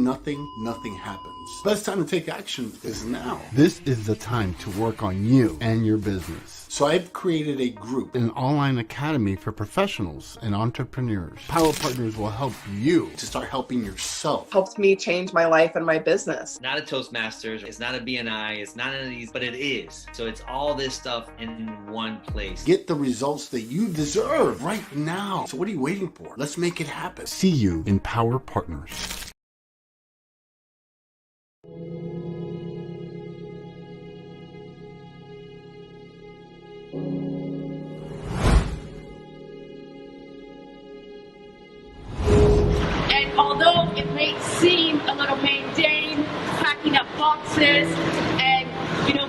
nothing happens. Best time to take action is now. This is the time to work on you and your business. So I've created a group, an online academy for professionals and entrepreneurs. Power Partners will help you to start helping yourself. Helped me change my life and my business. Not a Toastmasters, it's not a BNI, it's not any of these, but it is. So it's all this stuff in one place. Get the results that you deserve right now. So what are you waiting for? Let's make it happen. See you in Power Partners. And although it may seem a little mundane, packing up boxes and,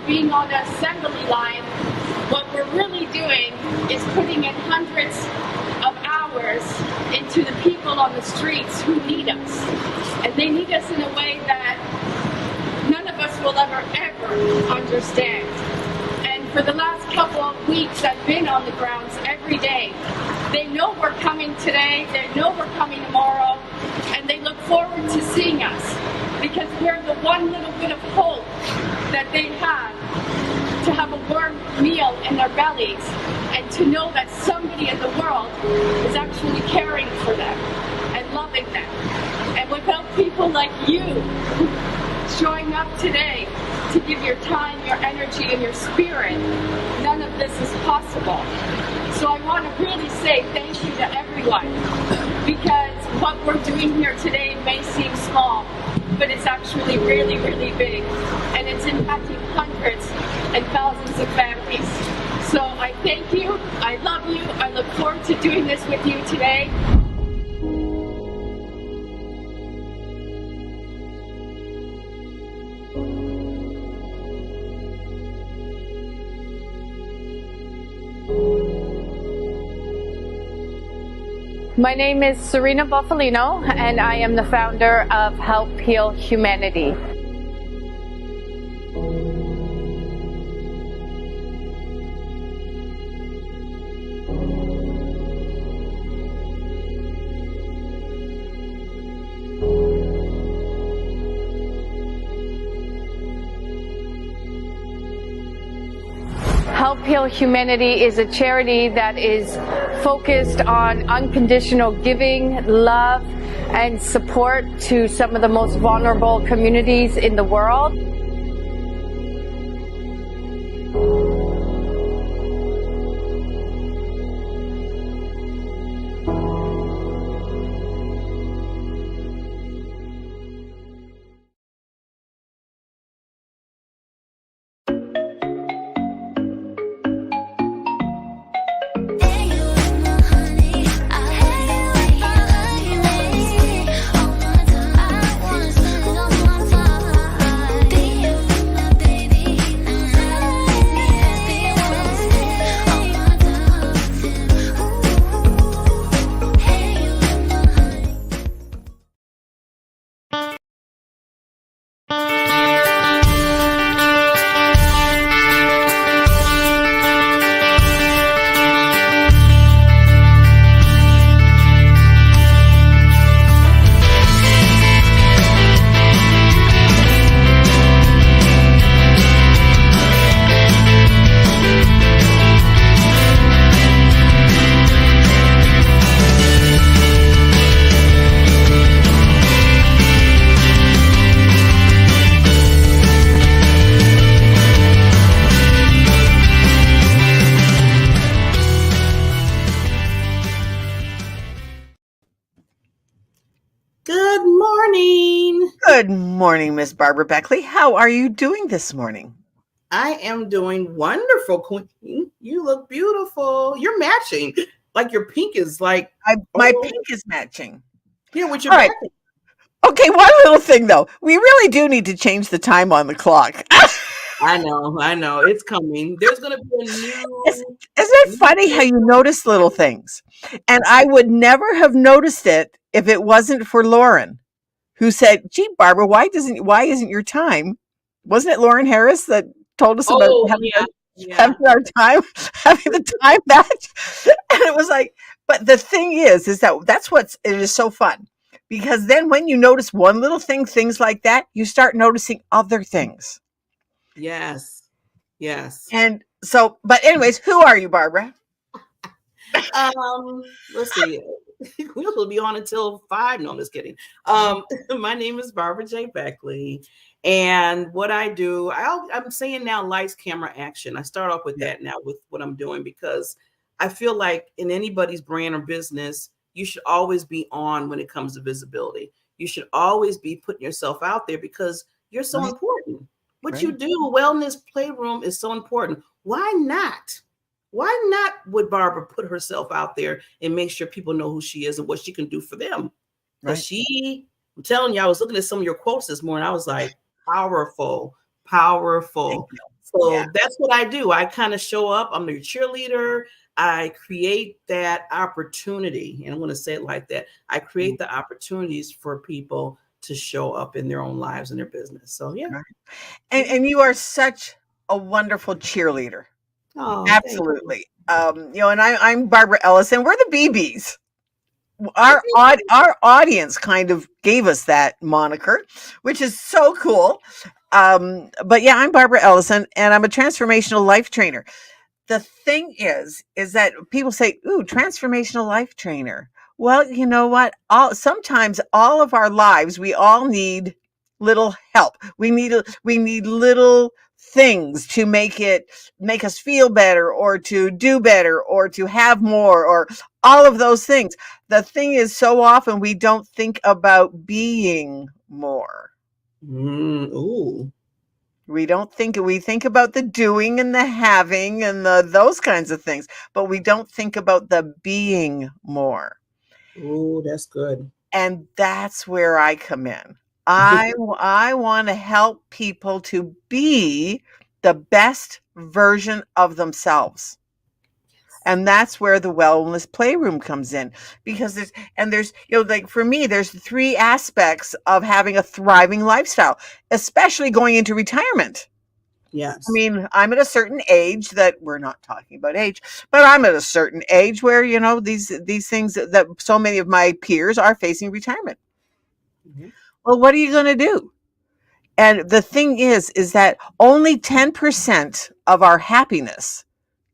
being on the assembly line, what we're really doing is putting in hundreds of hours into the people on the streets who need us. And they need us in a way that none of us will ever understand. And for the last couple of weeks, I've been on the grounds every day. They know we're coming today, they know we're coming tomorrow, and they look forward to seeing us because we're the one little bit of hope that they have to have a warm meal in their bellies and to know that somebody in the world is actually caring for them and loving them. And without people like you showing up today to give your time, your energy, and your spirit, none of this is possible. So I want to really say thank you to everyone, because what we're doing here today may seem small, but it's actually really, really big, and it's impacting hundreds and thousands of families. So I thank you, I love you, I look forward to doing this with you today. My name is Serena Buffalino, and I am the founder of Help Heal Humanity. Help Heal Humanity is a charity that is focused on unconditional giving, love, and support to some of the most vulnerable communities in the world. Good morning, Miss Barbara Beckley. How are you doing this morning? I am doing wonderful, Queen. You look beautiful. You're matching. Like your pink is like... My pink is matching. Yeah, with your All right. Okay, one little thing, though. We really do need to change the time on the clock. I know. It's coming. There's going to be a new... Isn't it funny how you notice little things? And I would never have noticed it if it wasn't for Lauren, who said, gee, Barbara, why isn't your time? Wasn't it Lauren Harris that told us about having our time, having the time match? And it was like, but the thing is that's it is so fun. Because then when you notice one little thing, things like that, you start noticing other things. Yes. Yes. And so, but anyways, who are you, Barbara? Let's see. We'll be on until 5. No, I'm just kidding. My name is Barbara J. Beckley. And what I do, I'm saying now lights, camera, action. I start off with that now with what I'm doing, because I feel like in anybody's brand or business, you should always be on when it comes to visibility. You should always be putting yourself out there because you're so important. What you do, Wellness Playroom, is so important. Why not? Why not would Barbara put herself out there and make sure people know who she is and what she can do for them? Because I'm telling you, I was looking at some of your quotes this morning. I was like, powerful. So that's what I do. I kind of show up. I'm your cheerleader. I create that opportunity. And I'm going to say it like that. I create the opportunities for people to show up in their own lives and their business. So, yeah. Right. And you are such a wonderful cheerleader. Oh, absolutely. And I'm Barbara Ellison. We're the BBs. Our audience kind of gave us that moniker, which is so cool. But yeah, I'm Barbara Ellison, and I'm a transformational life trainer. The thing is that people say, "Ooh, transformational life trainer." Well, you know what? Sometimes all of our lives, we all need little help. We need little things to make us feel better, or to do better, or to have more, or all of those things. The thing is, so often we don't think about being more. Ooh. We think about the doing and the having and those kinds of things, but we don't think about the being more. Oh, that's good. And that's where I come in. I want to help people to be the best version of themselves. And that's where the Wellness Playroom comes in, because there's like for me, there's 3 aspects of having a thriving lifestyle, especially going into retirement. Yes. I mean, I'm at a certain age that we're not talking about age, but I'm at a certain age where, these things that so many of my peers are facing retirement. Mm-hmm. Well, what are you going to do? And the thing is that only 10% of our happiness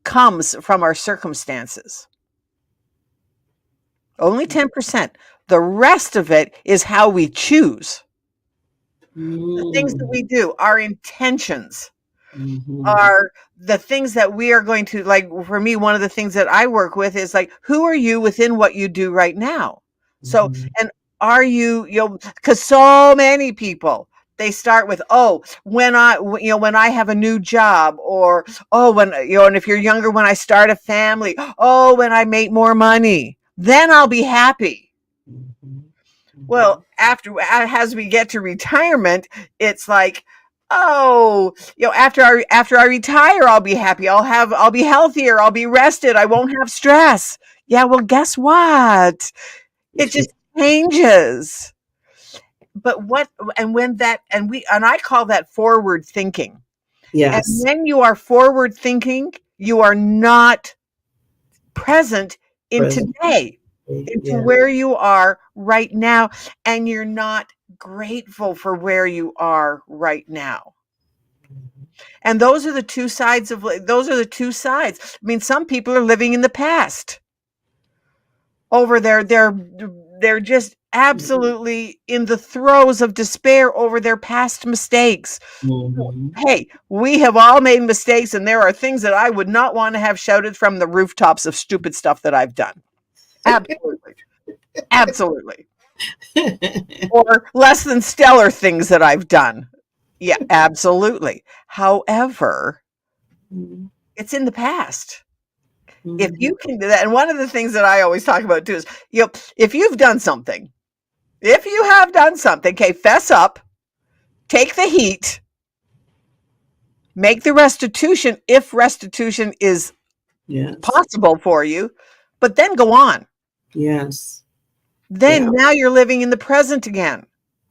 comes from our circumstances. Only 10%. The rest of it is how we choose. The things that we do, our intentions, are the things that we are going to, like, for me, one of the things that I work with is like, who are you within what you do right now? So, and are you, because so many people, they start with, when I have a new job, or, when, and if you're younger, when I start a family, when I make more money, then I'll be happy. Well, as we get to retirement, it's like, after I retire, I'll be happy. I'll be healthier. I'll be rested. I won't have stress. Yeah. Well, guess what? It just changes. But I call that forward thinking. Yes. And when you are forward thinking, you are not present in today, into where you are right now, and you're not grateful for where you are right now. And those are the two sides. I mean, some people are living in the past. They're just absolutely in the throes of despair over their past mistakes. Hey, we have all made mistakes, and there are things that I would not want to have shouted from the rooftops of stupid stuff that I've done. Absolutely. Or less than stellar things that I've done. Yeah, absolutely. However, it's in the past. If you can do that, and one of the things that I always talk about too is, if you've done something, okay, fess up, take the heat, make the restitution if restitution is possible for you, but then go on. Yes. Then now you're living in the present again.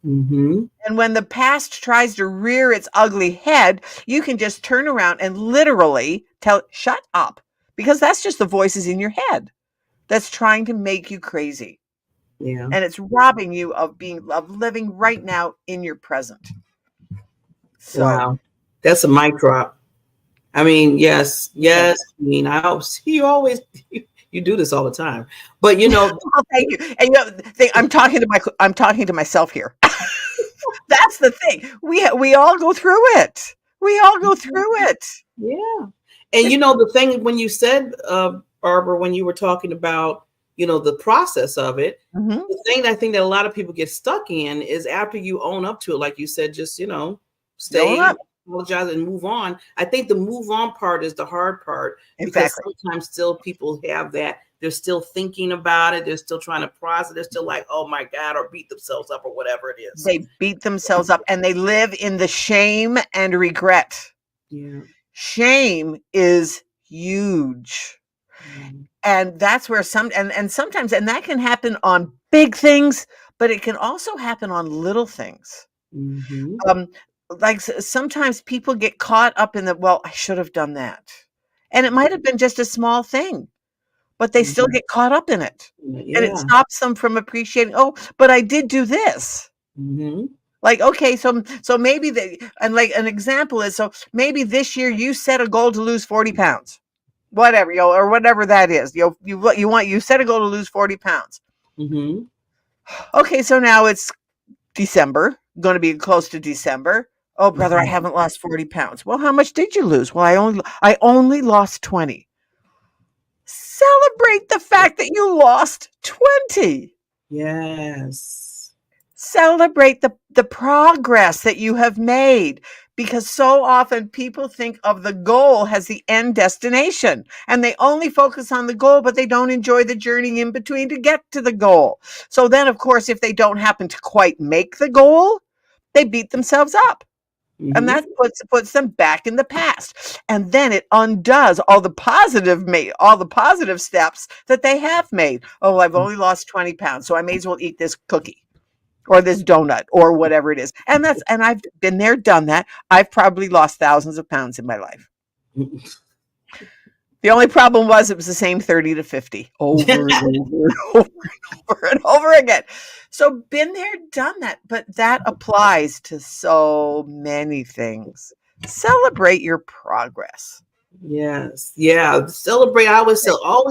And when the past tries to rear its ugly head, you can just turn around and literally tell it, shut up, because that's just the voices in your head that's trying to make you crazy. Yeah. And it's robbing you of living right now in your present. So, wow. That's a mic drop. I mean, yes. I mean, you always you do this all the time, but well, thank you. And I'm talking to myself here. That's the thing. We all go through it. We all go through it. Yeah. And the thing when you said, Barbara, when you were talking about, the process of it, the thing I think that a lot of people get stuck in is after you own up to it, like you said, just, stay, apologize and move on. I think the move on part is the hard part because sometimes still people have that. They're still thinking about it. They're still trying to process. They're still like, oh my God, or beat themselves up or whatever it is. They beat themselves up and they live in the shame and regret. Yeah. Shame is huge. And that's where sometimes, and that can happen on big things, but it can also happen on little things. Like sometimes people get caught up in I should have done that. And it might have been just a small thing, but they still get caught up in it. Yeah. And it stops them from appreciating, but I did do this. Like, okay, so maybe and like an example is, so maybe this year you set a goal to lose 40 pounds, whatever, or whatever that is, you set a goal to lose 40 pounds. Okay. So now it's December, going to be close to December. Oh, brother, I haven't lost 40 pounds. Well, how much did you lose? Well, I only lost 20. Celebrate the fact that you lost 20. Yes. Celebrate the progress that you have made, because so often people think of the goal as the end destination and they only focus on the goal, but they don't enjoy the journey in between to get to the goal. So then, of course, if they don't happen to quite make the goal, they beat themselves up. And that puts them back in the past. And then it undoes all the positive steps that they have made. Oh, I've only lost 20 pounds, so I may as well eat this cookie or this donut or whatever it is. And I've been there, done that. I've probably lost thousands of pounds in my life. The only problem was it was the same 30 to 50 over and over again. So been there, done that. But that applies to so many things. Celebrate your progress. Yes. Yeah. Celebrate. I always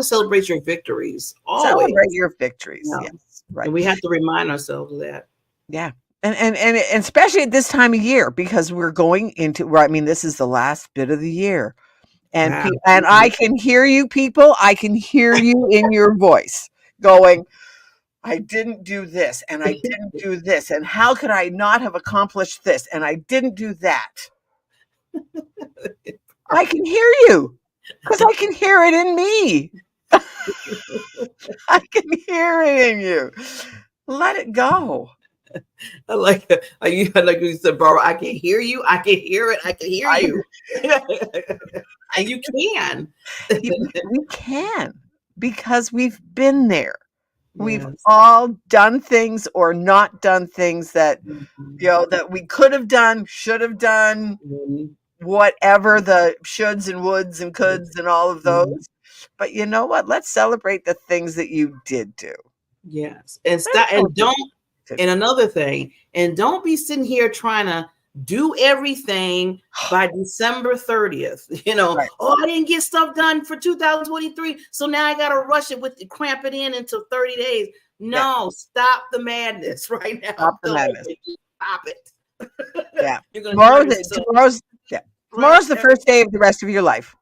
celebrate your victories. Always. Celebrate your victories. Yeah. Yes. Right. And we have to remind ourselves of that. Yeah. And especially at this time of year, because we're going into, this is the last bit of the year. And wow. And I can hear you, people. I can hear you in your voice going, I didn't do this and I didn't do this. And how could I not have accomplished this? And I didn't do that. I can hear you because I can hear it in me. I can hear it in you. Let it go. I like you said, Barbara, I can hear you. I can hear it. I can hear you. And you can. We can, because we've been there. Yes. We've all done things or not done things that, that we could have done, should have done, whatever the shoulds and woulds and coulds and all of those. But you know what? Let's celebrate the things that you did do. Yes. And another thing, and don't be sitting here trying to do everything by December 30th. Right. I didn't get stuff done for 2023. So now I got to rush it cramp it in into 30 days. No, stop the madness right now. Stop the madness. Stop it. Yeah. Tomorrow's the first day of the rest of your life.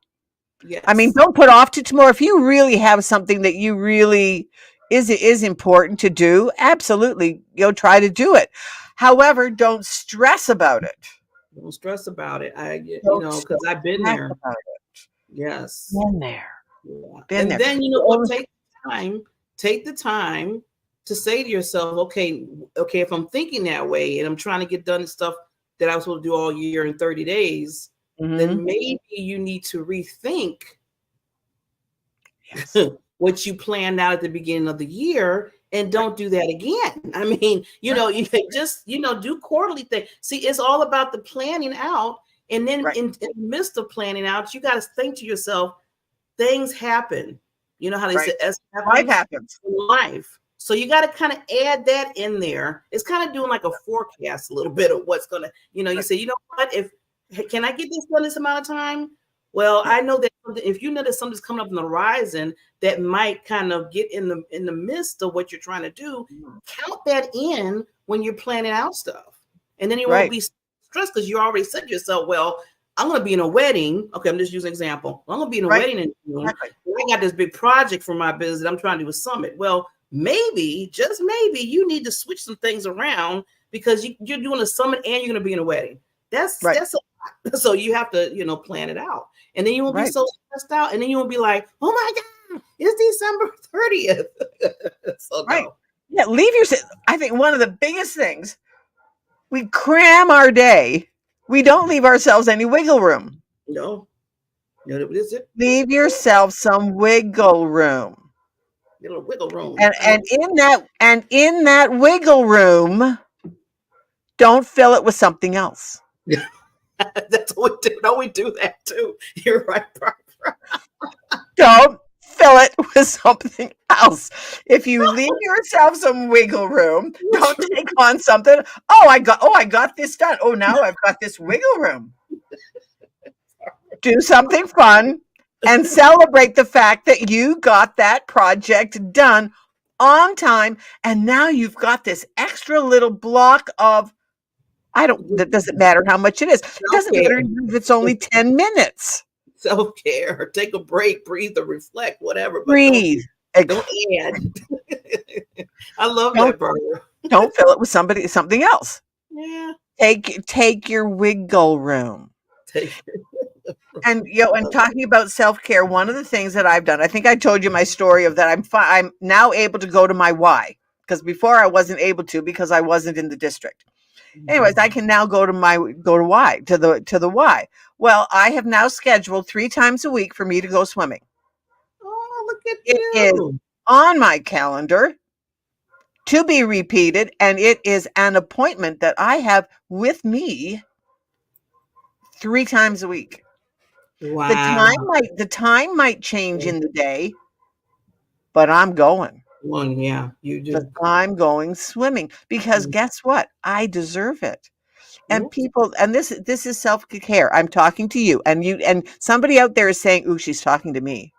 Yes. Don't put off to tomorrow. If you really have something that you really is important to do, absolutely, try to do it. However, don't stress about it. Don't stress about it. Because I've been there. Yes. Been there. Yeah. Then take the time to say to yourself, okay, if I'm thinking that way and I'm trying to get done stuff that I was supposed to do all year in 30 days, then maybe you need to rethink what you planned out at the beginning of the year, and don't do that again. You just, do quarterly thing. See, it's all about the planning out. And then in the midst of planning out, you got to think to yourself, things happen. You know how they say life happens in life. So you got to kind of add that in there. It's kind of doing like a forecast a little bit of what's going to, you say, you know what, can I get this done this amount of time? Well, I know that if you know that something's coming up on the horizon that might kind of get in the midst of what you're trying to do, count that in when you're planning out stuff. And then you won't be stressed because you already said to yourself, well, I'm going to be in a wedding. Okay, I'm just using an example. I'm going to be in a wedding in June. I got this big project for my business that I'm trying to do a summit. Well, maybe, just maybe, you need to switch some things around because you're doing a summit and you're going to be in a wedding. That's a lot. So you have to, plan it out. And then you won't be so stressed out. And then you won't be like, oh my God, it's December 30th. So no. Yeah, leave yourself. I think one of the biggest things, we cram our day. We don't leave ourselves any wiggle room. No. Is it? Leave yourself some wiggle room. Little wiggle room. And in that wiggle room, don't fill it with something else. That's what we do. No, we do that too. You're right, Barbara. Don't fill it with something else. If you leave yourself some wiggle room, don't take on something. I got this done. Oh, now I've got this wiggle room. Do something fun and celebrate the fact that you got that project done on time. And now you've got this extra little block of, that doesn't matter how much it is. It doesn't matter if it's only 10 minutes. Self-care, take a break, breathe or reflect, whatever. Breathe. Don't add. I love that, Barbara. Don't fill it with something else. Yeah. Take your wiggle room. And and talking about self-care, one of the things that I've done, I think I told you my story of that I'm now able to go to my Y, because before I wasn't able to because I wasn't in the district. Anyways, I can now go to Y, to the Y. Well, I have now scheduled 3 times a week for me to go swimming. Oh, look at you. It is on my calendar to be repeated, and it is an appointment that I have with me 3 times a week. Wow. The time might change in the day, but I'm going. Well, yeah, you do. But I'm going swimming because guess what? I deserve it. And people, and this is self-care. I'm talking to you, and somebody out there is saying, "Ooh, she's talking to me."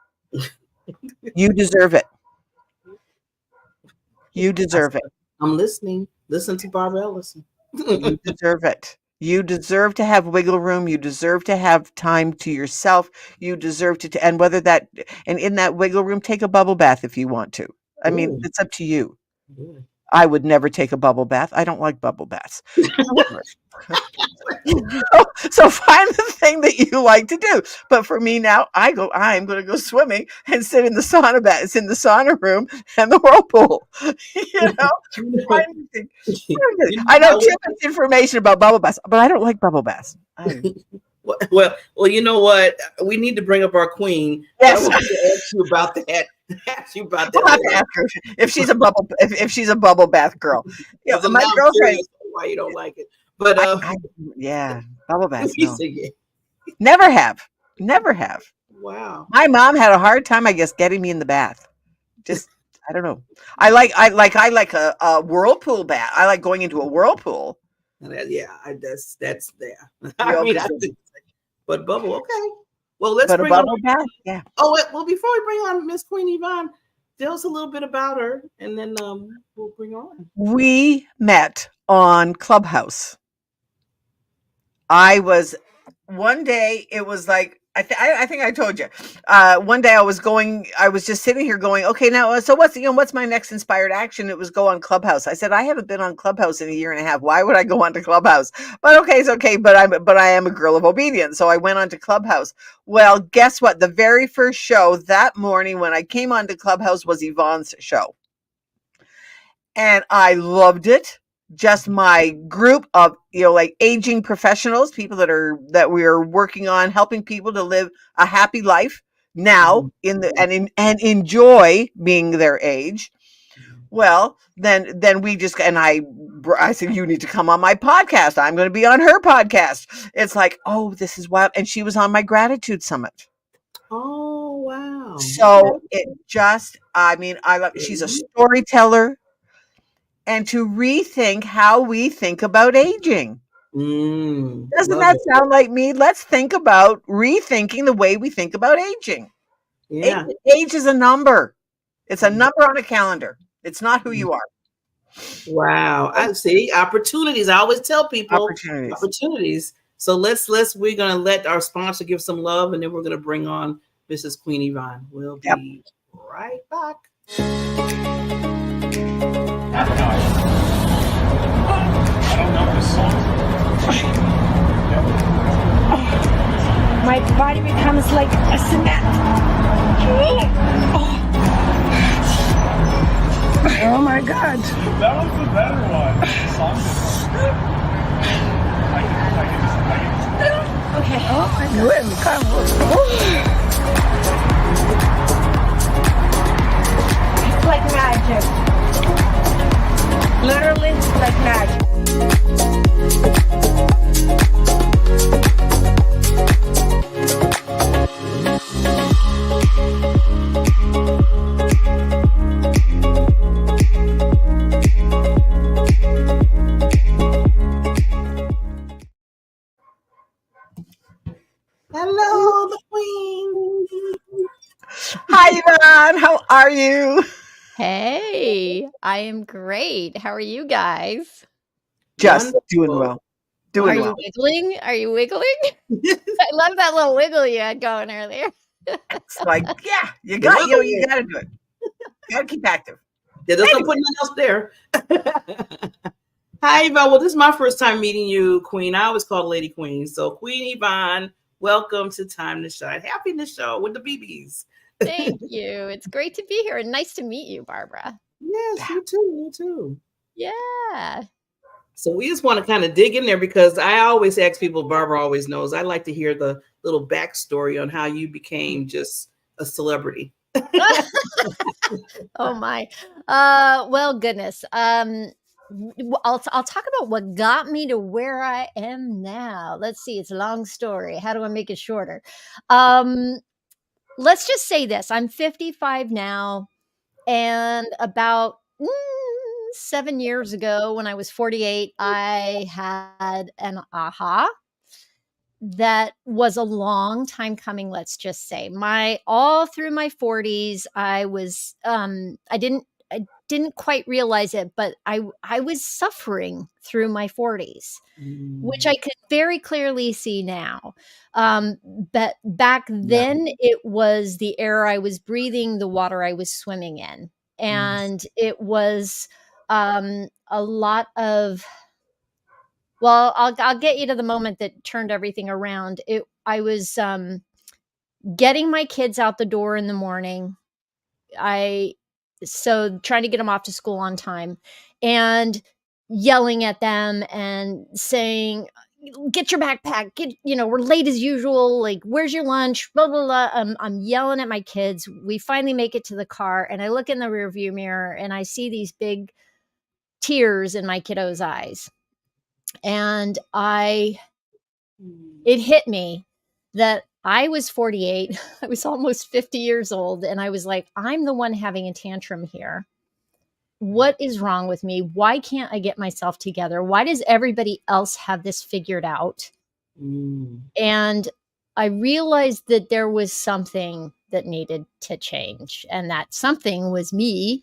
You deserve it. You deserve it. I'm listening. Listen to Barbara Ellison. You deserve it. You deserve to have wiggle room. You deserve to have time to yourself. You deserve to, and in that wiggle room, take a bubble bath if you want to. I mean, it's up to you. I would never take a bubble bath. I don't like bubble baths. So find the thing that you like to do. But for me now, I'm going to go swimming and sit in the sauna bath. It's in the sauna room and the whirlpool. I know too much information about bubble baths, but I don't like bubble baths. Well, you know what? We need to bring up our queen. Yes. I want to ask you about that. We'll have to ask her if she's a bubble bath girl. Yeah, my girlfriend. Why you don't like it? But bubble baths. No. Never have. Wow. My mom had a hard time, I guess, getting me in the bath. Just I don't know. I like a whirlpool bath. I like going into a whirlpool. That's there. But bubble, okay. Well, let's bring bubble bath. Yeah. Oh, well, before we bring on Miss Queen Yvonne, tell us a little bit about her, and then we'll bring her on. We met on Clubhouse. One day, it was like, I think I told you. One day I was just sitting here going, okay, now, so what's my next inspired action? It was go on Clubhouse. I said, I haven't been on Clubhouse in a year and a half. Why would I go on to Clubhouse? But okay, it's okay. But I am a girl of obedience. So I went on to Clubhouse. Well, guess what? The very first show that morning when I came on to Clubhouse was Yvonne's show. And I loved it. Just my group of like aging professionals, people that we are working on helping people to live a happy life now and enjoy being their age. Well, then we just, and I said, you need to come on my podcast. I'm going to be on her podcast. It's like, oh, this is wild. And she was on my gratitude summit. Oh, wow. Wow. So it just, I mean, I love, she's a storyteller, and to rethink how we think about aging. Doesn't that sound like me? Let's think about rethinking the way we think about aging. Yeah. Age is a number. It's a number on a calendar. It's not who you are. Wow. I see opportunities. I always tell people Opportunities. So we're going to let our sponsor give some love, and then we're going to bring on Mrs. Queen Yvonne. We'll be right back. I don't know this song. My body becomes like a cement. Oh my God. That was the better one. The song is Okay. Oh my God. It's like magic. Literally like magic. Hello, the Queen. Hi, Yvonne. How are you? Hey, I am great. How are you guys? Just doing well. Are you wiggling? Are you wiggling? I love that little wiggle you had going earlier. It's like, yeah, you got to do it. You got to keep active. Yeah, there's no putting else there. Hi, Yvonne. Well, this is my first time meeting you, Queen. I always call Lady Queen. So, Queen Yvonne, welcome to Time to Shine. Happiness Show with the BBs. Thank you. It's great to be here and nice to meet you, Barbara. Yes, you too. You too. Yeah. So we just want to kind of dig in there because I always ask people, Barbara always knows, I like to hear the little backstory on how you became just a celebrity. Oh my. Well, goodness. I'll talk about what got me to where I am now. Let's see. It's a long story. How do I make it shorter? Let's just say this. I'm 55 now, and about 7 years ago, when I was 48, I had an aha that was a long time coming. Let's just say all through my 40s, I was I didn't quite realize it, but I was suffering through my 40s, which I could very clearly see now. But back then it was the air I was breathing, the water I was swimming in. And it was a lot of, well, I'll get you to the moment that turned everything around. I was getting my kids out the door in the morning. So trying to get them off to school on time and yelling at them and saying, get your backpack, we're late as usual. Like, where's your lunch? Blah, blah, blah. I'm yelling at my kids. We finally make it to the car and I look in the rearview mirror and I see these big tears in my kiddos' eyes. And it hit me that I was 48. I was almost 50 years old. And I was like, I'm the one having a tantrum here. What is wrong with me? Why can't I get myself together? Why does everybody else have this figured out? And I realized that there was something that needed to change. And that something was me.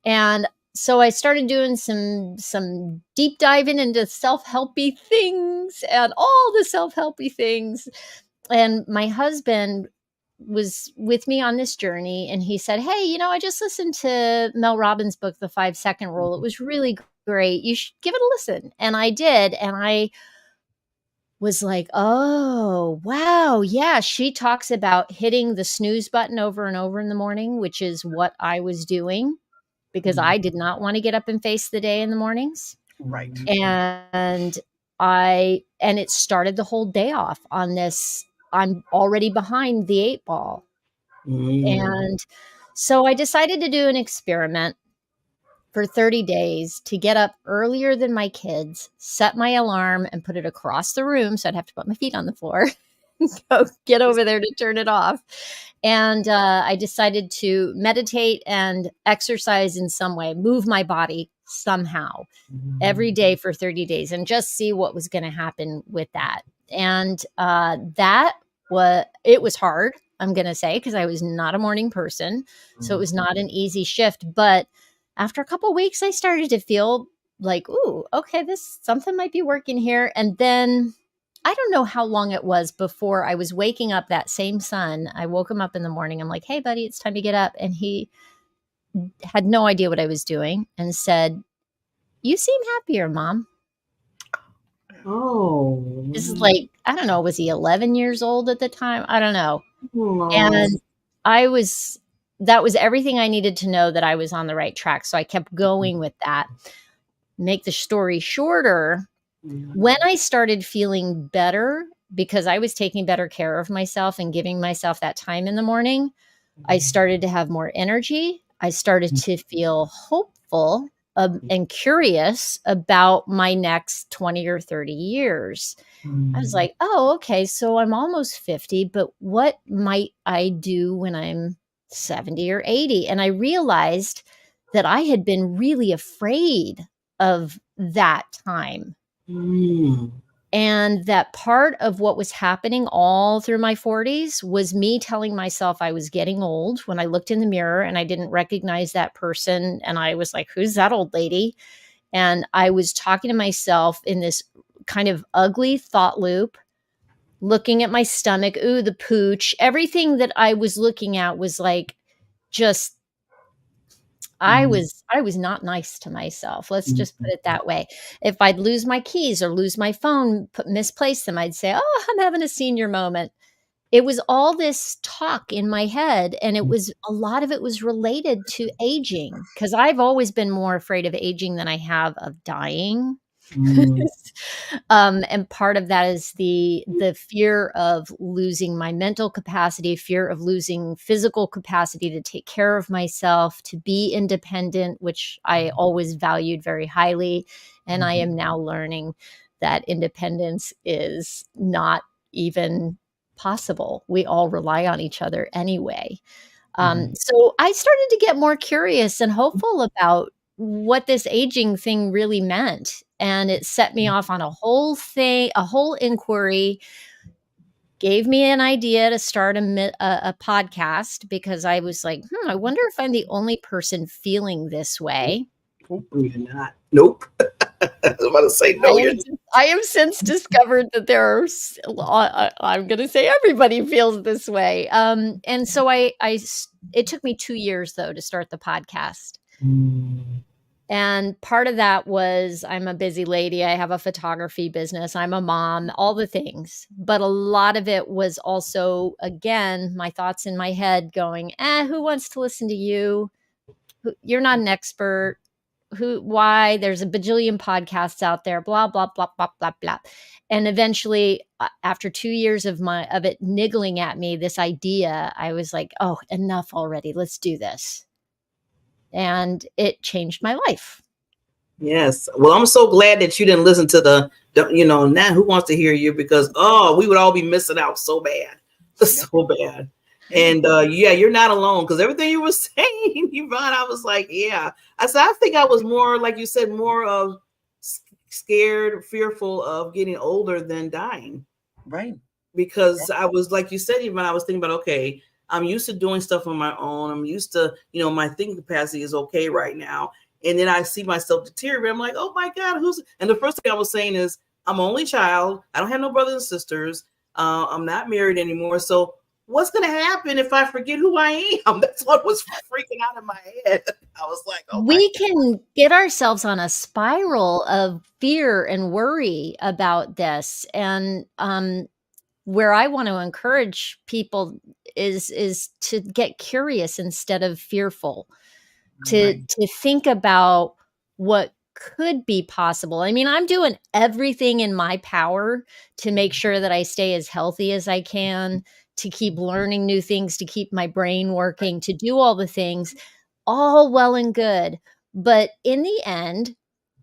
And so I started doing some deep diving into self-helpy things and all the self-helpy things. And my husband was with me on this journey and he said, hey, I just listened to Mel Robbins' book, The 5-Second Rule. It was really great. You should give it a listen. And I did. And I was like, oh, wow. Yeah. She talks about hitting the snooze button over and over in the morning, which is what I was doing because I did not want to get up and face the day in the mornings. Right. And it started the whole day off on this. I'm already behind the 8 ball. And so I decided to do an experiment for 30 days to get up earlier than my kids, set my alarm and put it across the room so I'd have to put my feet on the floor go get over there to turn it off. And I decided to meditate and exercise in some way, move my body somehow every day for 30 days and just see what was going to happen with that. And it was hard, I'm going to say, because I was not a morning person. So it was not an easy shift. But after a couple of weeks, I started to feel like, ooh, okay, something might be working here. And then I don't know how long it was before I was waking up that same son. I woke him up in the morning. I'm like, hey, buddy, it's time to get up. And he had no idea what I was doing and said, you seem happier, Mom. Oh. This is like, I don't know, was he 11 years old at the time? I don't know. Oh. And that was everything I needed to know that I was on the right track. So I kept going with that. Make the story shorter. When I started feeling better, because I was taking better care of myself and giving myself that time in the morning, I started to have more energy. I started to feel hopeful and curious about my next 20 or 30 years. I was like, oh, okay, so I'm almost 50, but what might I do when I'm 70 or 80? And I realized that I had been really afraid of that time. And that part of what was happening all through my 40s was me telling myself I was getting old when I looked in the mirror and I didn't recognize that person. And I was like, who's that old lady? And I was talking to myself in this kind of ugly thought loop, looking at my stomach, ooh, the pooch. Everything that I was looking at was like, just, I was not nice to myself. Let's just put it that way. If I'd lose my keys or lose my phone, misplace them, I'd say, oh, I'm having a senior moment. It was all this talk in my head. And a lot of it was related to aging, because I've always been more afraid of aging than I have of dying. And part of that is the fear of losing my mental capacity, fear of losing physical capacity to take care of myself, to be independent, which I always valued very highly. And I am now learning that independence is not even possible. We all rely on each other anyway. So I started to get more curious and hopeful about what this aging thing really meant. And it set me off on a whole inquiry, gave me an idea to start a podcast, because I was like, I wonder if I'm the only person feeling this way. You're not. Nope. I was about to say no. I have since discovered that there are, I'm going to say everybody feels this way. And so it took me 2 years though to start the podcast. And part of that was I'm a busy lady. I have a photography business. I'm a mom, all the things. But a lot of it was also, again, my thoughts in my head going, who wants to listen to you? You're not an expert. Why? There's a bajillion podcasts out there, blah, blah, blah, blah, blah, blah. And eventually, after 2 years of it niggling at me, this idea, I was like, oh, enough already. Let's do this. And it changed my life. Yes. Well, I'm so glad that you didn't listen to now who wants to hear you, because, we would all be missing out so bad. So bad. And you're not alone, because everything you were saying, Yvonne, I was like, yeah. I think I was more, like you said, more of scared, fearful of getting older than dying. Right. Because I was, like you said, Yvonne, I was thinking about, okay, I'm used to doing stuff on my own. I'm used to, my thinking capacity is okay right now. And then I see myself deteriorate. I'm like, oh my God, and the first thing I was saying is, I'm only child. I don't have no brothers and sisters. I'm not married anymore. So what's going to happen if I forget who I am? That's what was freaking out in my head. I was like, we can get ourselves on a spiral of fear and worry about this. And, where I want to encourage people is to get curious instead of fearful, to think about what could be possible. I mean, I'm doing everything in my power to make sure that I stay as healthy as I can, to keep learning new things, to keep my brain working, to do all the things, all well and good. But in the end,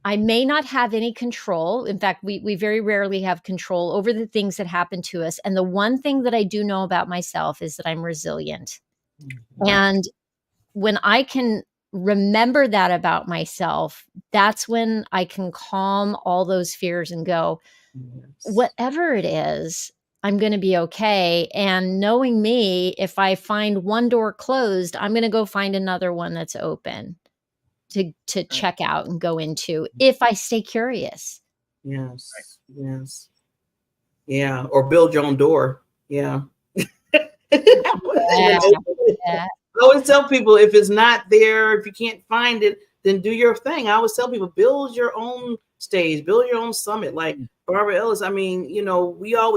I may not have any control. In fact, we very rarely have control over the things that happen to us. And the one thing that I do know about myself is that I'm resilient. And when I can remember that about myself, that's when I can calm all those fears and go, whatever it is, I'm going to be okay. And knowing me, if I find one door closed, I'm going to go find another one that's open to check out and go into if I stay curious. Yes. Yes. Yeah. Or build your own door. Yeah. Yeah. I always tell people, if it's not there, if you can't find it, then do your thing. I always tell people, build your own stage, build your own summit. Like Barbara Ellison, I mean,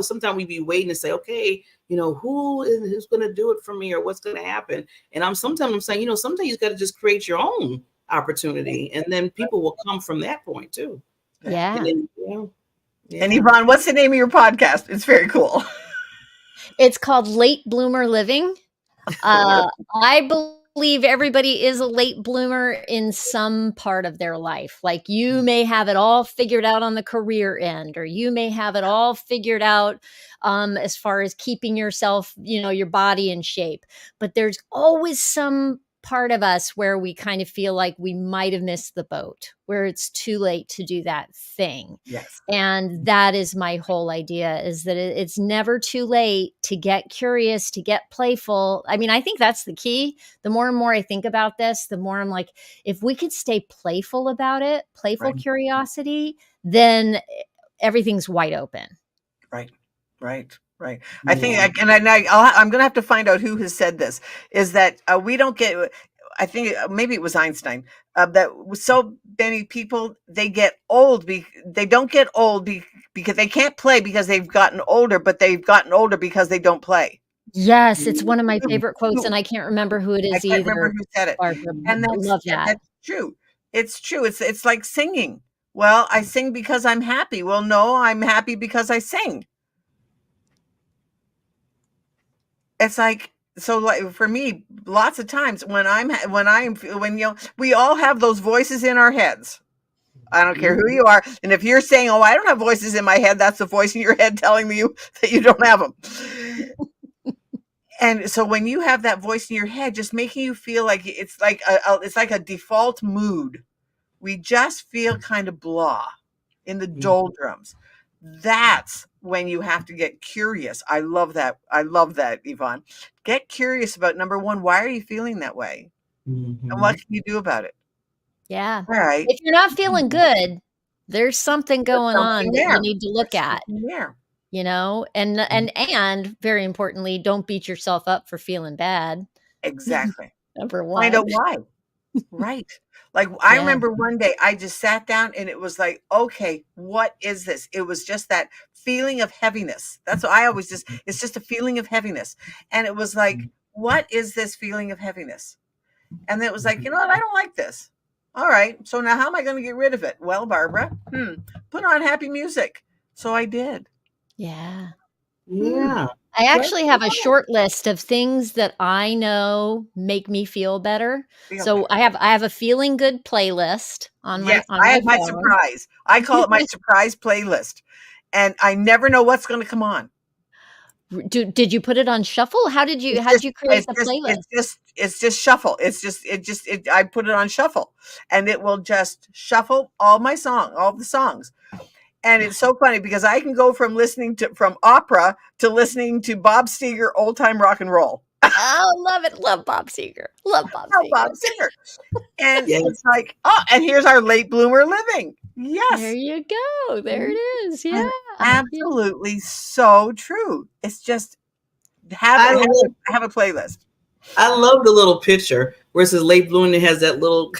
sometimes we be waiting to say, okay, who's going to do it for me, or what's going to happen? And I'm saying, sometimes you got to just create your own opportunity, and then people will come from that point too. Yeah. And then, And Yvonne, what's the name of your podcast? It's very cool. It's called Late Bloomer Living. I believe everybody is a late bloomer in some part of their life. Like, you may have it all figured out on the career end, or you may have it all figured out as far as keeping yourself, your body in shape. But there's always some part of us where we kind of feel like we might have missed the boat, where it's too late to do that thing. Yes. And that is my whole idea, is that it's never too late to get curious, to get playful. I mean, I think that's the key. The more and more I think about this, the more I'm like, if we could stay playful about it, playful curiosity, then everything's wide open. Right. I think, I'm going to have to find out who has said this, is that we don't get, I think maybe it was Einstein, that so many people, they get old. They don't get old because they can't play because they've gotten older, but they've gotten older because they don't play. Yes, it's one of my favorite quotes, and I can't remember who it is either. I can't remember who said it. And I love that. That's true. It's true. It's like singing. Well, I sing because I'm happy. Well, no, I'm happy because I sing. It's like, so like for me, lots of times when we all have those voices in our heads. I don't care who you are. And if you're saying, oh, I don't have voices in my head, that's the voice in your head telling you that you don't have them. And so when you have that voice in your head, just making you feel like it's like a default mood. We just feel kind of blah in the doldrums. That's when you have to get curious. I love that, Yvonne. Get curious about, number one, why are you feeling that way? And what can you do about it? Yeah. All right. If you're not feeling good, there's something going on that you need to look at. And very importantly, don't beat yourself up for feeling bad. Exactly. Number one. Find out why. Right. Like, I remember one day I just sat down and it was like, okay, what is this? It was just that feeling of heaviness. That's what I always it's just a feeling of heaviness. And it was like, what is this feeling of heaviness? And then it was like, you know what? I don't like this. All right. So now how am I going to get rid of it? Well, Barbara, put on happy music. So I did. Yeah. Yeah. I actually have a short list of things that I know make me feel better. I have a feeling good playlist on my phone. I have my surprise. I call it my surprise playlist. And I never know what's going to come on. Did you put it on shuffle? How did you create the playlist? It's just shuffle. I put it on shuffle, and it will just shuffle all the songs. And it's so funny because I can go from opera to listening to Bob Seger, old time rock and roll. Oh, love it. Love Bob Seger. Bob Seger. And it's like, and here's our late bloomer living. Yes. There you go. There it is. Yeah. Absolutely so true. It's just have a playlist. I love the little picture where it says late bloomer, and it has that little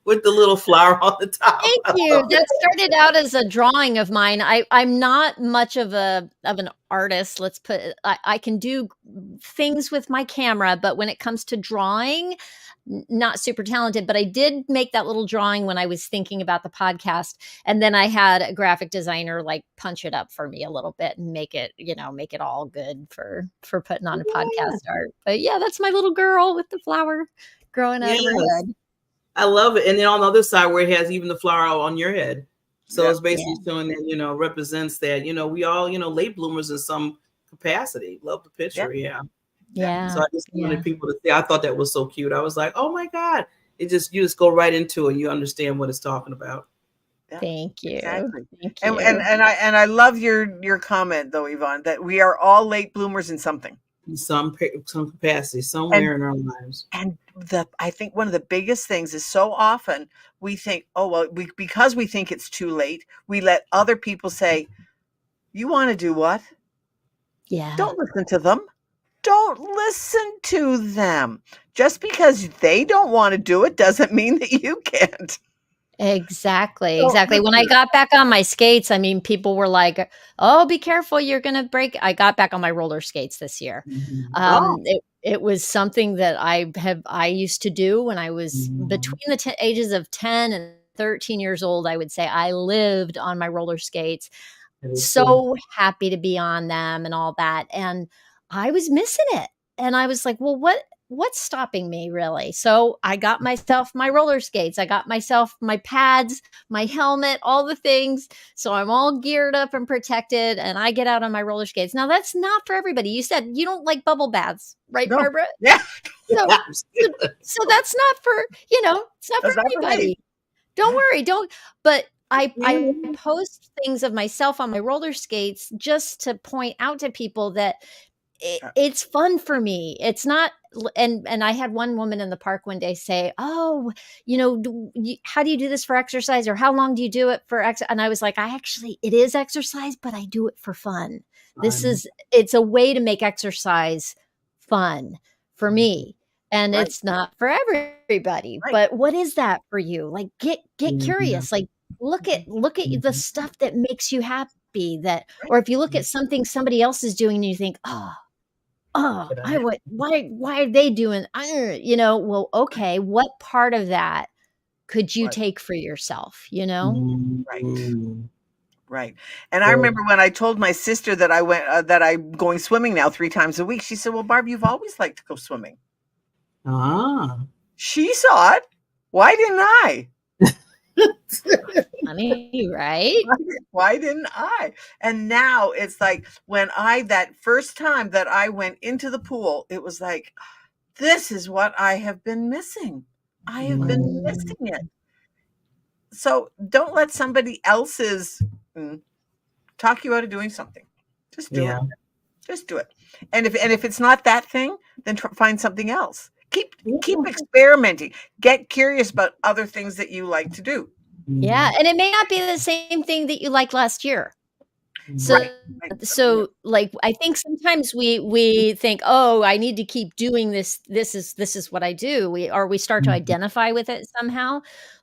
with the little flower on the top. Thank you. That started out as a drawing of mine. I'm not much of an artist. I can do things with my camera, but when it comes to drawing, not super talented. But I did make that little drawing when I was thinking about the podcast, and then I had a graphic designer punch it up for me a little bit and make it all good for putting on a podcast art. But yeah, that's my little girl with the flower growing out of her head. I love it. And then on the other side where it has even the flower on your head. So it's basically showing that, represents that, we all, late bloomers in some capacity. Love the picture. Yeah. So I just wanted people to see. I thought that was so cute. I was like, oh my God. You just go right into it. And you understand what it's talking about. Yeah, Thank you. exactly. Thank you. And I love your comment though, Yvonne, that we are all late bloomers in something. In some capacity, somewhere in our lives. And I think one of the biggest things is so often we think, oh, well, because we think it's too late, we let other people say, you want to do what? Yeah. Don't listen to them. Don't listen to them. Just because they don't want to do it doesn't mean that you can't. Exactly. When I got back on my skates, I mean, people were like, oh, be careful, you're going to break. I got back on my roller skates this year. It was something that I used to do when I was between the ages of 10 and 13 years old. I would say I lived on my roller skates. So happy to be on them and all that. And I was missing it. And I was like, well, what's stopping me really? So I got myself my roller skates. I got myself my pads, my helmet, all the things. So I'm all geared up and protected and I get out on my roller skates. Now that's not for everybody. You said you don't like bubble baths, right, No. Barbara? Yeah. So that's not for, it's not for everybody. Don't worry. But I post things of myself on my roller skates just to point out to people that it's fun for me. It's not, and I had one woman in the park one day say, oh, how do you do this for exercise, or how long do you do it for exercise? And I was like, it is exercise, but I do it for fun. It's a way to make exercise fun for me. And it's not for everybody, but what is that for you? Like, get curious, like look at the stuff that makes you happy, or if you look at something somebody else is doing and you think, why are they doing, well, okay, what part of that could you take for yourself, Right. And I remember when I told my sister that I'm going swimming now 3 times a week, she said, well, Barb, you've always liked to go swimming. She saw it. Why didn't I? Funny, right? Why didn't I? And now it's like that first time that I went into the pool, it was like, this is what I have been missing. I have been missing it. So don't let somebody else's talk you out of doing something. Just do it. Just do it. And if it's not that thing, then find something else. Keep experimenting. Get curious about other things that you like to do. Yeah, and it may not be the same thing that you liked last year. So like, I think sometimes we think, oh, I need to keep doing this. This is what I do. We start to identify with it somehow.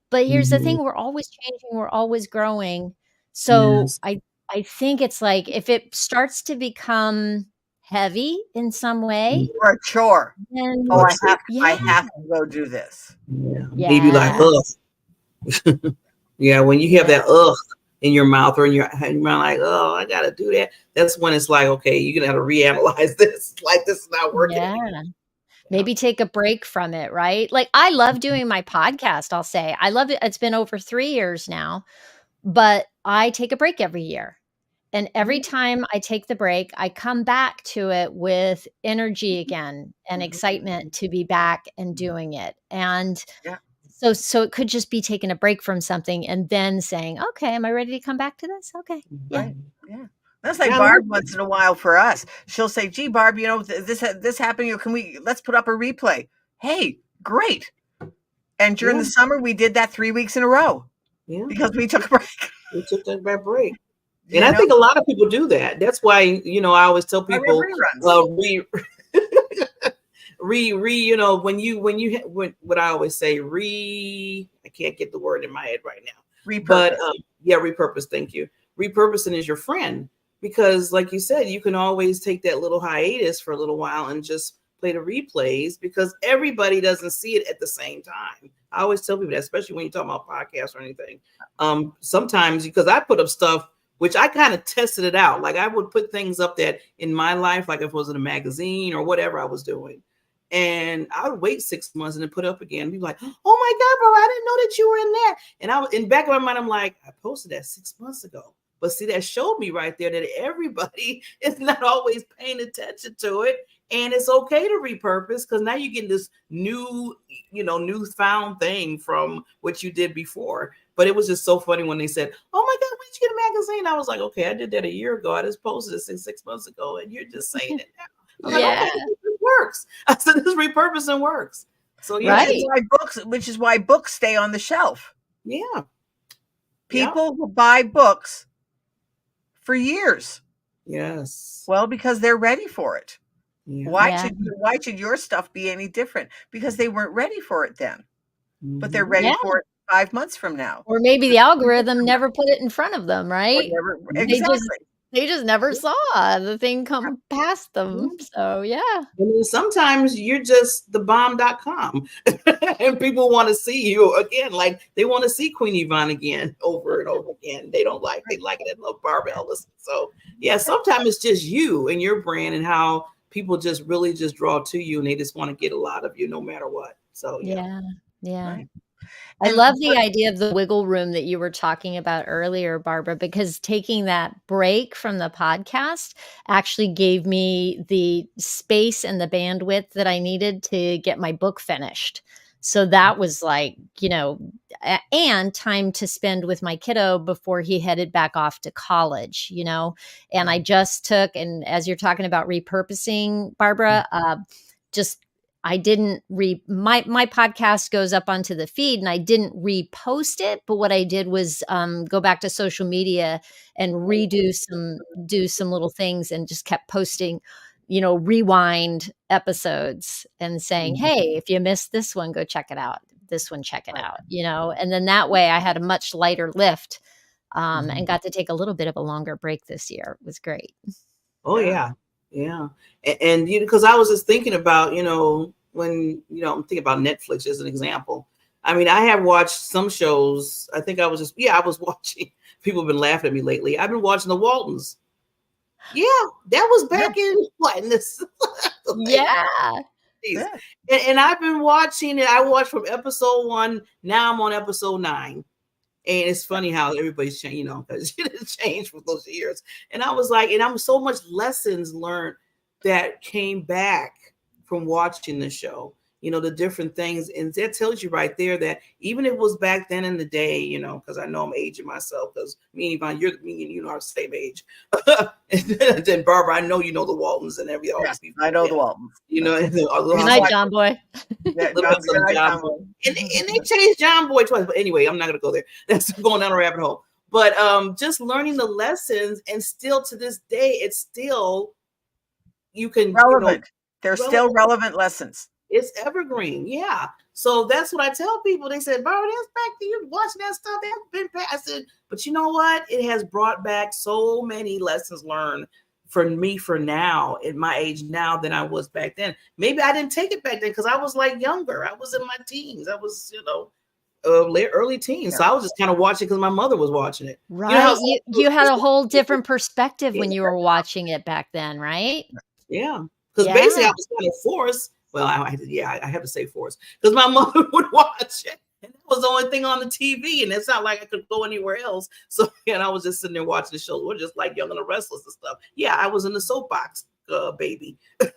But here's the thing: we're always changing. We're always growing. So I think it's like, if it starts to become heavy in some way, or a chore, then I have to go do this. Maybe like when you have that in your mouth or in your mind, like, oh, I gotta do that. That's when it's like, okay, you're gonna have to reanalyze this. Like, this is not working. Maybe take a break from it, right? Like, I love doing my podcast. I'll say I love it. It's been over 3 years now, but I take a break every year. And every time I take the break, I come back to it with energy again and excitement to be back and doing it. And so it could just be taking a break from something and then saying, okay, am I ready to come back to this? Okay. Yeah. That's like Barb once in a while for us. She'll say, gee, Barb, this happened. Let's put up a replay. Hey, great. And during the summer, we did that 3 weeks in a row because we took a break. We took that break. And I think a lot of people do that. That's why, I always tell people, what I always say, I can't get the word in my head right now. Repurpose. But repurpose. Thank you. Repurposing is your friend, because like you said, you can always take that little hiatus for a little while and just play the replays, because everybody doesn't see it at the same time. I always tell people that, especially when you talk about podcasts or anything. Sometimes, because I put up stuff, which I kind of tested it out. Like, I would put things up that in my life, like if it was in a magazine or whatever I was doing. And I would wait 6 months and then put it up again. Be like, oh my God, bro, I didn't know that you were in that. And in back of my mind, I'm like, I posted that 6 months ago. But see, that showed me right there that everybody is not always paying attention to it. And it's okay to repurpose, because now you're getting this newfound thing from what you did before. But it was just so funny when they said, oh my God, when did you get a magazine? I was like, okay, I did that a year ago. I just posted it 6 months ago, and you're just saying it now. I'm like, okay, this works. I said, this repurposing works. So yeah, right. Which is why books stay on the shelf. Yeah. People will buy books for years. Yes. Well, because they're ready for it. Yeah. Why should your stuff be any different? Because they weren't ready for it then. But they're ready for it 5 months from now. Or maybe the algorithm never put it in front of them, right? Exactly. They just never saw the thing come past them. So yeah. And sometimes you're just the bomb.com and people want to see you again. Like they want to see Queen Yvonne again over and over again. They like it and love Barbara Ellison. So yeah, sometimes it's just you and your brand and how people just really just draw to you and they just want to get a lot of you no matter what. So yeah. Right. I love the idea of the wiggle room that you were talking about earlier, Barbara, because taking that break from the podcast actually gave me the space and the bandwidth that I needed to get my book finished. So that was like, and time to spend with my kiddo before he headed back off to college, and I just took, and as you're talking about repurposing, Barbara, I didn't my podcast goes up onto the feed and I didn't repost it. But what I did was go back to social media and do some little things and just kept posting, rewind episodes and saying, hey, if you missed this one, go check it out. This one, check it out, and then that way I had a much lighter lift and got to take a little bit of a longer break this year. It was great. Oh, yeah. Yeah. And because I was just thinking about, when, I'm thinking about Netflix as an example. I mean, I have watched some shows. I think I was watching. People have been laughing at me lately. I've been watching The Waltons. Yeah. That was back in this. Yeah. And I've been watching it. I watched from episode 1. Now I'm on episode 9. And it's funny how everybody's changed, because it has changed for those years. And I was like, and I'm so much lessons learned that came back from watching the show, the different things. And that tells you right there that even if it was back then in the day, because I know I'm aging myself, because me and Yvonne, me and you are the same age. And then Barbara, I know you know the Waltons and every all these people. I know the Waltons. Good night, John Boy. John Boy. And they changed John Boy twice. But anyway, I'm not going to go there. That's going down a rabbit hole. But just learning the lessons, and still to this day, it's still, you can relevant. They're still relevant lessons. It's evergreen. Yeah. So that's what I tell people. They said, Barbara, that's back to you watching that stuff. That's been past it. But you know what? It has brought back so many lessons learned for me for now, at my age now, than I was back then. Maybe I didn't take it back then because I was like younger. I was in my teens. I was, early teens. Yeah. So I was just kind of watching because my mother was watching it. Right. You had a whole different perspective when you were watching it back then, right? Yeah. Because basically I was kind of forced. Well, I have to say forced, because my mother would watch it. And that was the only thing on the TV. And it's not like I could go anywhere else. So, and I was just sitting there watching the show. We're just like Young and the Restless and stuff. Yeah, I was in the soapbox, baby. Because,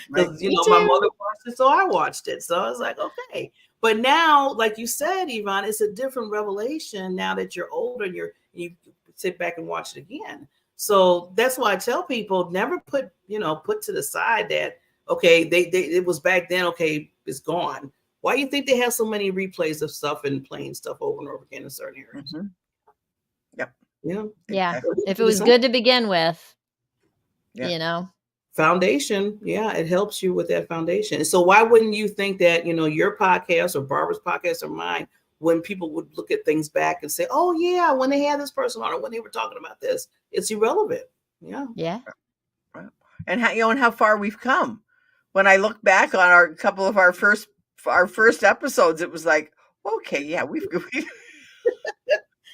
my mother watched it, so I watched it. So I was like, okay. But now, like you said, Yvonne, it's a different revelation now that you're older and you sit back and watch it again. So that's why I tell people, never put to the side that, okay, it was back then, okay, it's gone. Why do you think they have so many replays of stuff and playing stuff over and over again in certain areas? Mm-hmm. Yep. Yeah. If it was good to begin with, Foundation. Yeah, it helps you with that foundation. And so why wouldn't you think that, your podcast or Barbara's podcast or mine, when people would look at things back and say, oh yeah, when they had this person on or when they were talking about this, it's irrelevant. Yeah. Yeah. And how far we've come. When I look back on our couple of our first episodes, it was like, okay, yeah, we've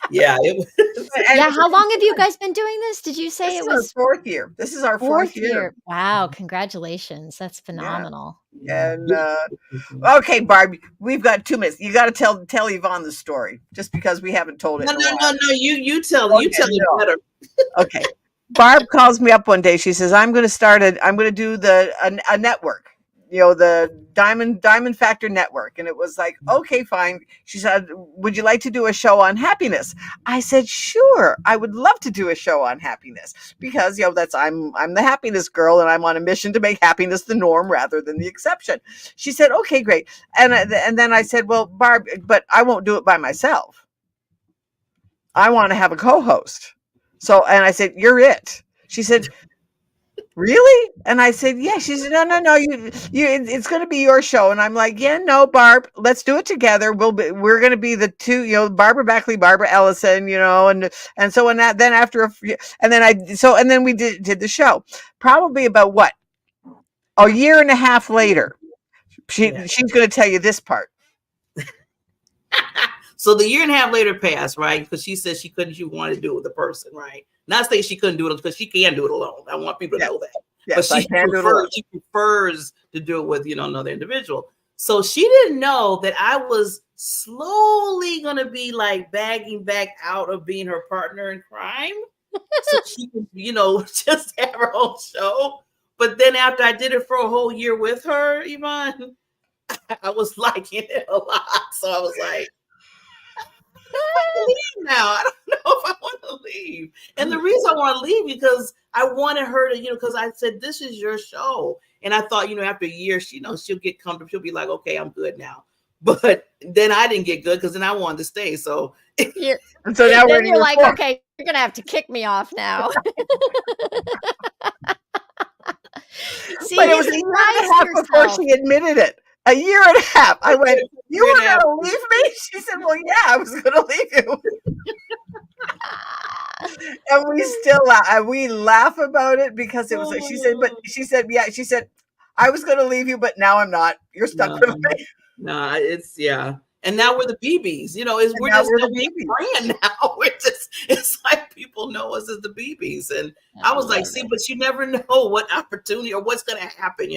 Yeah. Yeah. How long have you guys been doing this? Did you say This it is was our 4th year. This is our 4th year. Wow. Congratulations. That's phenomenal. And okay, Barb, we've got 2 minutes. You got to tell Yvonne the story, just because we haven't told it. No. You tell Okay, it better. Okay. Barb calls me up one day. She says, I'm going to do a network, the Diamond Factor Network. And it was like, okay, fine. She said, would you like to do a show on happiness? I said, sure. I would love to do a show on happiness because, I'm the happiness girl and I'm on a mission to make happiness the norm rather than the exception. She said, okay, great. And then I said, well, Barb, but I won't do it by myself. I want to have a co-host. So, and I said, you're it. She said, really? And I said, yeah. She said, no, it's going to be your show. And I'm like, yeah, no, Barb, let's do it together. We're going to be the two, Barbara Beckley, Barbara Ellison, and so when that, then after and then we did the show. Probably about what? A year and a half later, she's going to tell you this part. So the year and a half later passed, right? Because she said she wanted to do it with the person, right? Not saying she couldn't do it because she can do it alone. I want people to know that. Yes, but she prefers to do it with, another individual. So she didn't know that I was slowly going to be like bagging back out of being her partner in crime. So she could, just have her own show. But then after I did it for a whole year with her, Yvonne, I was liking it a lot. So I was like, I leave now. I don't know if I want to leave. And the reason I want to leave because I wanted her to, because I said, this is your show. And I thought, after a year, she'll get comfortable. She'll be like, okay, I'm good now. But then I didn't get good because then I wanted to stay. So now you're like, okay, you're going to have to kick me off now. See, but it was a year and a half before she admitted it. A year and a half. I went, you were going to leave me? She said, well, yeah, I was going to leave you. And we still we laugh about it because it was like, she said, I was going to leave you, but now I'm not. You're stuck with me. No, and now we're the BBs, we're just a big brand now. It's like people know us as the BBs. And I was like, see, but you never know what opportunity or what's going to happen,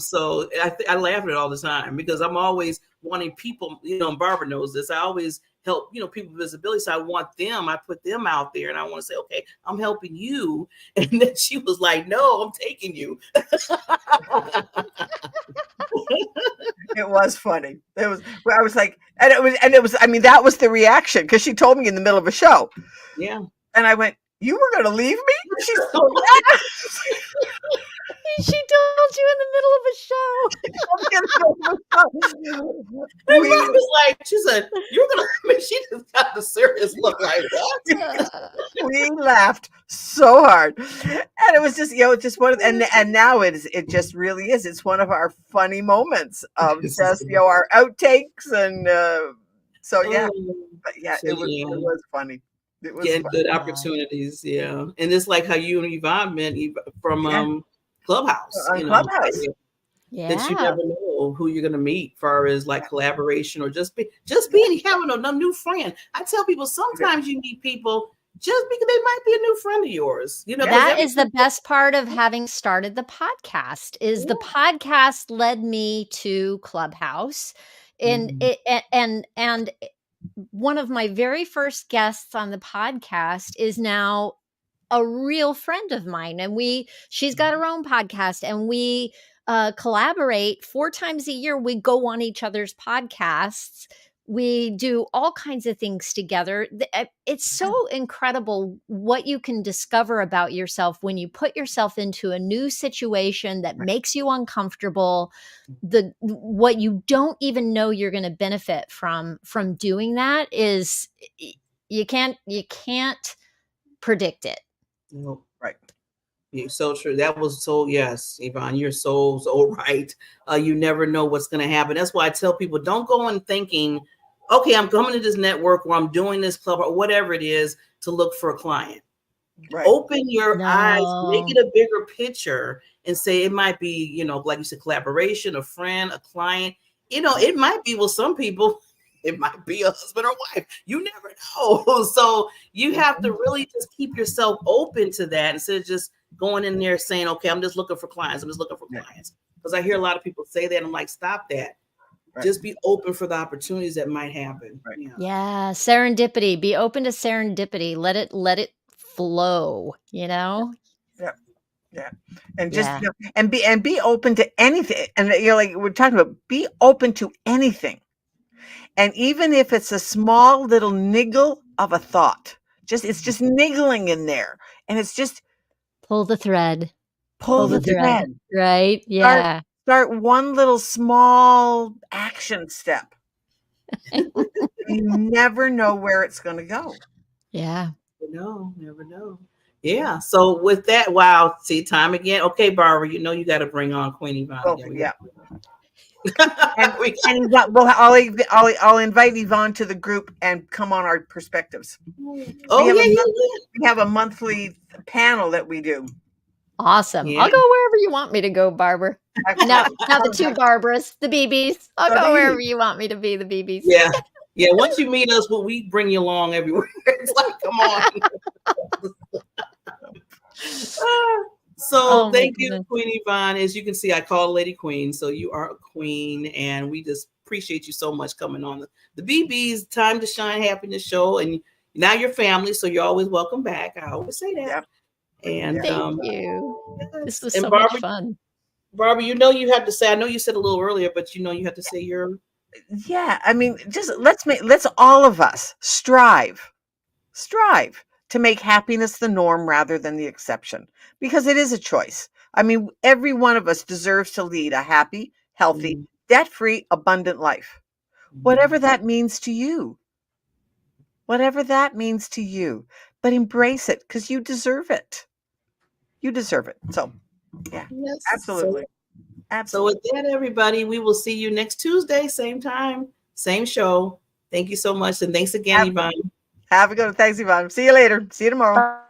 So I laugh at it all the time because I'm always wanting people, and Barbara knows this. I always help, people with visibility. So I put them out there and I want to say, okay, I'm helping you. And then she was like, no, I'm taking you. It was funny. I was like, that was the reaction because she told me in the middle of a show. Yeah. And I went, you were going to leave me? She's so She told you in the middle of a show. She said, you're going to, she just got the serious look like that. We laughed so hard. And it was just, just one of, and now it just really is. It's one of our funny moments of just, our outtakes. And it was funny. It was getting good opportunities. Yeah. And it's like how you and Yvonne met from, Clubhouse, Clubhouse. That you never know who you're going to meet far as like collaboration or just having a new friend. I tell people sometimes you meet people just because they might be a new friend of yours. That is the best part of having started the podcast is the podcast led me to Clubhouse. And and one of my very first guests on the podcast is now a real friend of mine, and she's got her own podcast, and we collaborate 4 times a year. We go on each other's podcasts. We do all kinds of things together. It's so incredible what you can discover about yourself when you put yourself into a new situation that makes you uncomfortable. What you don't even know you're going to benefit from doing that is you can't predict it. No, right. You're so true. That was so, yes, Yvonne, you're so right. You never know what's going to happen. That's why I tell people, don't go in thinking, okay, I'm coming to this network or I'm doing this club or whatever it is to look for a client. Right. Open your eyes, make it a bigger picture and say it might be, like you said, collaboration, a friend, a client. It might be with some people. It might be a husband or wife. You never know. So you have to really just keep yourself open to that instead of just going in there saying, okay, I'm just looking for clients. I'm just looking for clients. Because I hear a lot of people say that. I'm like, stop that. Right. Just be open for the opportunities that might happen. Right. Yeah. Serendipity. Be open to serendipity. Let it flow, you know? Yeah. Yeah. And just and be open to anything. And like we're talking about, be open to anything. And even if it's a small little niggle of a thought, it's just niggling in there. And it's just pull the thread. Pull the thread. Right? Yeah. Start one little small action step. You never know where it's going to go. Yeah. Never know. Yeah. So with that, wow. See, time again. Okay, Barbara, you got to bring on Queen Yvonne. Oh, yeah. I'll invite Yvonne to the group and come on our perspectives. We have a monthly panel that we do. Awesome. Yeah. I'll go wherever you want me to go, Barbara. Now the two Barbaras, the BBs. I'll go wherever you want me to be, the BBs. Yeah. Yeah. Once you meet us, we bring you along everywhere. It's like, come on. So thank you, Queen Yvonne. As you can see, I call Lady Queen. So you are a queen, and we just appreciate you so much coming on the BB's Time to Shine Happiness Show. And now you're family, so you're always welcome back. I always say that. Yep. And thank you. This was so much fun. Barbara, you have to say, I know you said a little earlier, but you have to say your. Yeah, I mean, just let's all of us strive to make happiness the norm rather than the exception, because it is a choice. I mean, every one of us deserves to lead a happy, healthy, debt-free, abundant life. Whatever that means to you. But embrace it, because you deserve it. So, yeah, yes, absolutely. So with that, everybody, we will see you next Tuesday, same time, same show. Thank you so much. And thanks again, Yvonne. Have a good one. Thanks, Yvonne. See you later. See you tomorrow.